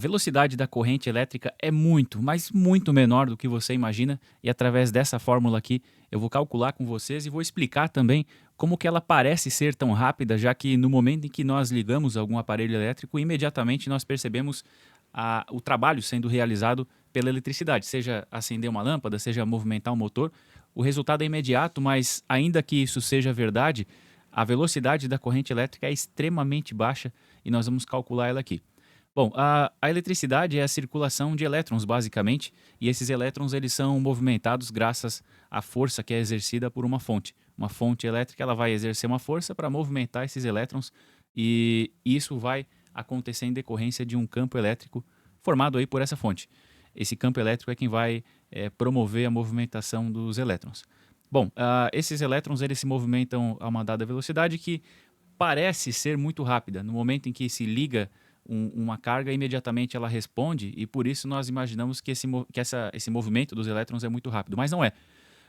A velocidade da corrente elétrica é muito, mas muito menor do que você imagina, e através dessa fórmula aqui eu vou calcular com vocês e vou explicar também como que ela parece ser tão rápida, já que no momento em que nós ligamos algum aparelho elétrico, imediatamente nós percebemos o trabalho sendo realizado pela eletricidade, seja acender uma lâmpada, seja movimentar um motor. O resultado é imediato, mas ainda que isso seja verdade, a velocidade da corrente elétrica é extremamente baixa e nós vamos calcular ela aqui. Bom, a eletricidade é a circulação de elétrons, basicamente, e esses elétrons eles são movimentados graças à força que é exercida por uma fonte. Uma fonte elétrica ela vai exercer uma força para movimentar esses elétrons e isso vai acontecer em decorrência de um campo elétrico formado aí por essa fonte. Esse campo elétrico é quem vai promover a movimentação dos elétrons. Bom, esses elétrons eles se movimentam a uma dada velocidade que parece ser muito rápida. No momento em que se liga uma carga, imediatamente ela responde e por isso nós imaginamos que esse movimento dos elétrons é muito rápido, mas não é.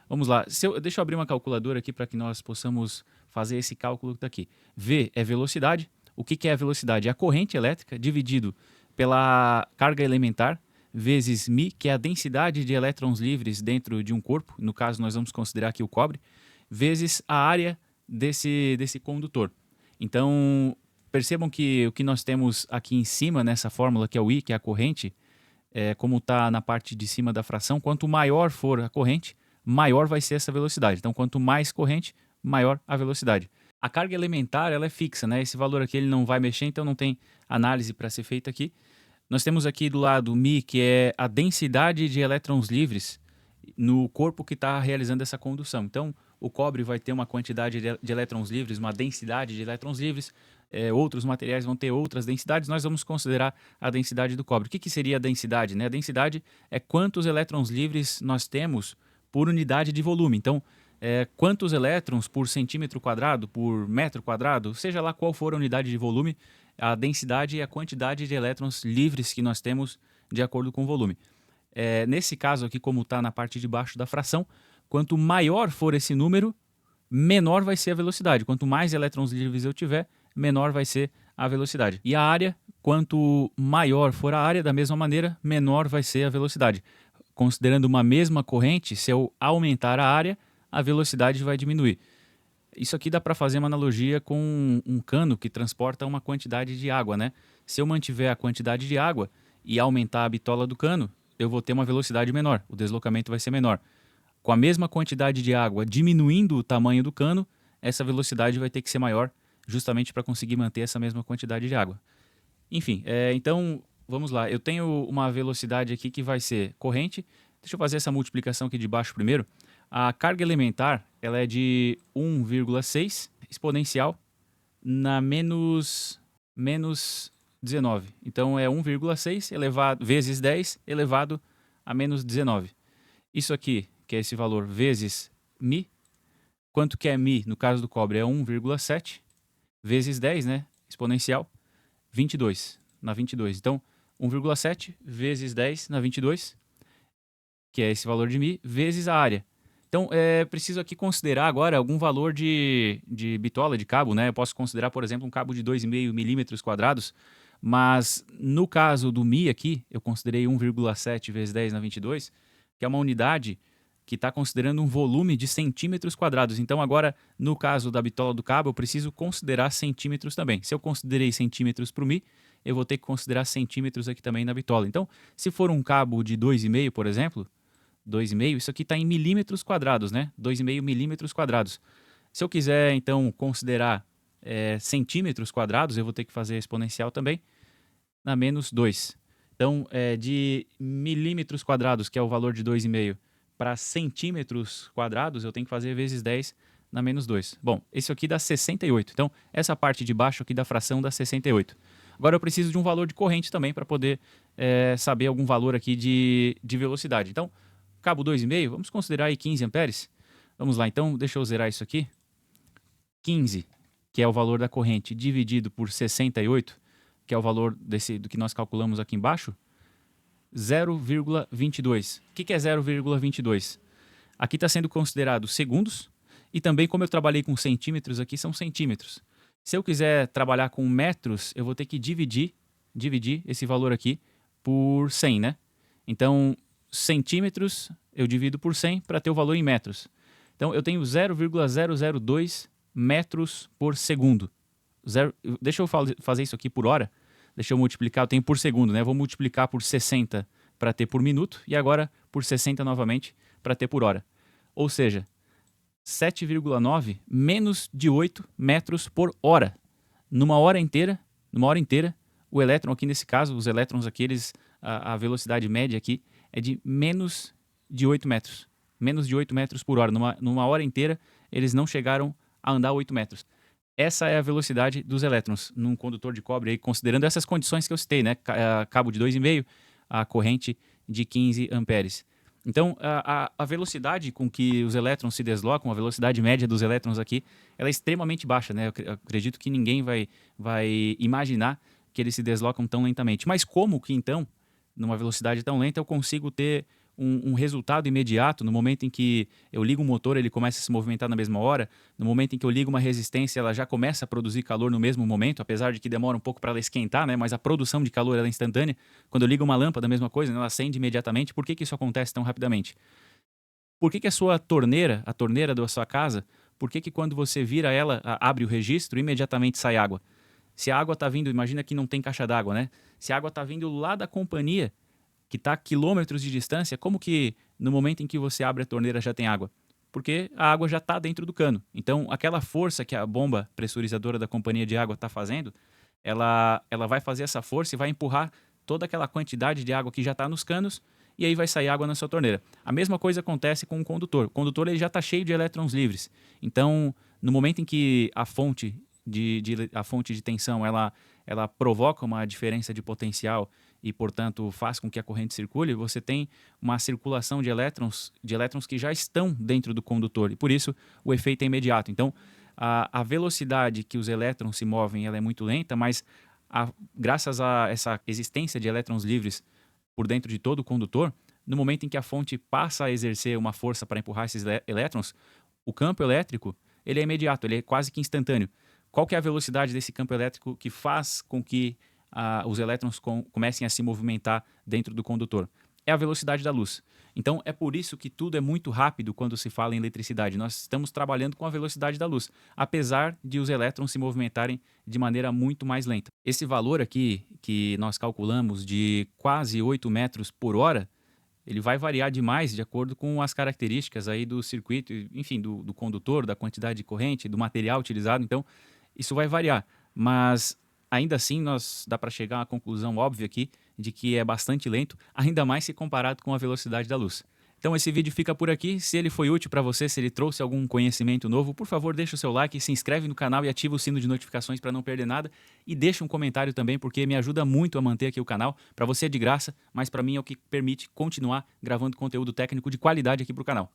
Vamos lá, deixa eu abrir uma calculadora aqui para que nós possamos fazer esse cálculo daqui. V é velocidade. O que é a velocidade? É a corrente elétrica dividido pela carga elementar vezes μ, que é a densidade de elétrons livres dentro de um corpo, no caso nós vamos considerar aqui o cobre, vezes a área desse condutor. Então, percebam que o que nós temos aqui em cima, nessa fórmula, que é o I, que é a corrente, como está na parte de cima da fração, quanto maior for a corrente, maior vai ser essa velocidade. Então, quanto mais corrente, maior a velocidade. A carga elementar ela é fixa, né? Esse valor aqui ele não vai mexer, então não tem análise para ser feita aqui. Nós temos aqui do lado μ, que é a densidade de elétrons livres no corpo que está realizando essa condução. Então, o cobre vai ter uma quantidade de elétrons livres, uma densidade de elétrons livres, outros materiais vão ter outras densidades, nós vamos considerar a densidade do cobre. O que seria a densidade? Né? A densidade é quantos elétrons livres nós temos por unidade de volume. Então, quantos elétrons por centímetro quadrado, por metro quadrado, seja lá qual for a unidade de volume, a densidade é a quantidade de elétrons livres que nós temos de acordo com o volume. Nesse caso aqui, como está na parte de baixo da fração, quanto maior for esse número, menor vai ser a velocidade. Quanto mais elétrons livres eu tiver, menor vai ser a velocidade. E a área, quanto maior for a área, da mesma maneira, menor vai ser a velocidade. Considerando uma mesma corrente, se eu aumentar a área, a velocidade vai diminuir. Isso aqui dá para fazer uma analogia com um cano que transporta uma quantidade de água, né? Se eu mantiver a quantidade de água e aumentar a bitola do cano, eu vou ter uma velocidade menor, o deslocamento vai ser menor. Com a mesma quantidade de água diminuindo o tamanho do cano, essa velocidade vai ter que ser maior, justamente para conseguir manter essa mesma quantidade de água. Enfim, então vamos lá. Eu tenho uma velocidade aqui que vai ser corrente. Deixa eu fazer essa multiplicação aqui de baixo primeiro. A carga elementar ela é de 1,6 exponencial na menos 19. Então é 1,6 elevado vezes 10 elevado a menos 19. Isso aqui, que é esse valor, vezes μ. Quanto que é μ no caso do cobre? É 1,7 vezes 10, né? Exponencial, 22 na 22. Então, 1,7 vezes 10 na 22, que é esse valor de μ, vezes a área. Então, preciso aqui considerar agora algum valor de bitola, de cabo, né? Eu posso considerar, por exemplo, um cabo de 2,5 milímetros quadrados, mas no caso do μ aqui, eu considerei 1,7 vezes 10 na 22, que é uma unidade que está considerando um volume de centímetros quadrados. Então, agora, no caso da bitola do cabo, eu preciso considerar centímetros também. Se eu considerei centímetros para o μ, eu vou ter que considerar centímetros aqui também na bitola. Então, se for um cabo de 2,5, por exemplo, 2,5, isso aqui está em milímetros quadrados, né? 2,5 milímetros quadrados. Se eu quiser, então, considerar centímetros quadrados, eu vou ter que fazer exponencial também, na menos 2. Então, de milímetros quadrados, que é o valor de 2,5, para centímetros quadrados, eu tenho que fazer vezes 10 na menos 2. Bom, esse aqui dá 68. Então, essa parte de baixo aqui da fração dá 68. Agora eu preciso de um valor de corrente também para poder saber algum valor aqui de velocidade. Então, cabo 2,5, vamos considerar aí 15 amperes. Vamos lá, então, deixa eu zerar isso aqui. 15, que é o valor da corrente, dividido por 68, que é o valor do que nós calculamos aqui embaixo, 0,22. O que é 0,22? Aqui está sendo considerado segundos e também, como eu trabalhei com centímetros aqui, são centímetros. Se eu quiser trabalhar com metros, eu vou ter que dividir esse valor aqui por 100, né? Então, centímetros eu divido por 100 para ter o valor em metros. Então, eu tenho 0,002 metros por segundo. Deixa eu fazer isso aqui por hora. Deixa eu multiplicar, eu tenho por segundo, né? Eu vou multiplicar por 60 para ter por minuto e agora por 60 novamente para ter por hora. Ou seja, 7,9 menos de 8 metros por hora. Numa hora inteira, o elétron aqui nesse caso, os elétrons aqui, a velocidade média aqui é de menos de 8 metros. Menos de 8 metros por hora. Numa hora inteira, eles não chegaram a andar 8 metros. Essa é a velocidade dos elétrons num condutor de cobre, aí, considerando essas condições que eu citei, né? Cabo de 2,5, a corrente de 15 amperes. Então, a velocidade com que os elétrons se deslocam, a velocidade média dos elétrons aqui, ela é extremamente baixa, né? Eu acredito que ninguém vai imaginar que eles se deslocam tão lentamente. Mas como que, então, numa velocidade tão lenta, eu consigo ter um resultado imediato no momento em que eu ligo o motor, ele começa a se movimentar na mesma hora, no momento em que eu ligo uma resistência, ela já começa a produzir calor no mesmo momento, apesar de que demora um pouco para ela esquentar, né? Mas a produção de calor ela é instantânea. Quando eu ligo uma lâmpada, a mesma coisa, né? Ela acende imediatamente. Por que isso acontece tão rapidamente? Por que a sua torneira, a torneira da sua casa, por que quando você vira ela, abre o registro, imediatamente sai água? Se a água está vindo, imagina que não tem caixa d'água, né? Se a água está vindo lá da companhia, que está a quilômetros de distância, como que no momento em que você abre a torneira já tem água? Porque a água já está dentro do cano. Então, aquela força que a bomba pressurizadora da companhia de água está fazendo, ela vai fazer essa força e vai empurrar toda aquela quantidade de água que já está nos canos e aí vai sair água na sua torneira. A mesma coisa acontece com o condutor. O condutor ele já está cheio de elétrons livres. Então, no momento em que a fonte a fonte de tensão ela provoca uma diferença de potencial e, portanto, faz com que a corrente circule, você tem uma circulação de elétrons que já estão dentro do condutor, e por isso o efeito é imediato. Então, a velocidade que os elétrons se movem ela é muito lenta, mas graças a essa existência de elétrons livres por dentro de todo o condutor, no momento em que a fonte passa a exercer uma força para empurrar esses elétrons, o campo elétrico ele é imediato, ele é quase que instantâneo. Qual que é a velocidade desse campo elétrico que faz com que os elétrons comecem a se movimentar dentro do condutor? É a velocidade da luz. Então, é por isso que tudo é muito rápido quando se fala em eletricidade. Nós estamos trabalhando com a velocidade da luz, apesar de os elétrons se movimentarem de maneira muito mais lenta. Esse valor aqui que nós calculamos de quase 8 metros por hora, ele vai variar demais de acordo com as características aí do circuito, enfim, do condutor, da quantidade de corrente, do material utilizado. Então, isso vai variar, mas ainda assim dá para chegar a uma conclusão óbvia aqui de que é bastante lento, ainda mais se comparado com a velocidade da luz. Então esse vídeo fica por aqui. Se ele foi útil para você, se ele trouxe algum conhecimento novo, por favor deixa o seu like, se inscreve no canal e ativa o sino de notificações para não perder nada. E deixa um comentário também, porque me ajuda muito a manter aqui o canal. Para você é de graça, mas para mim é o que permite continuar gravando conteúdo técnico de qualidade aqui para o canal.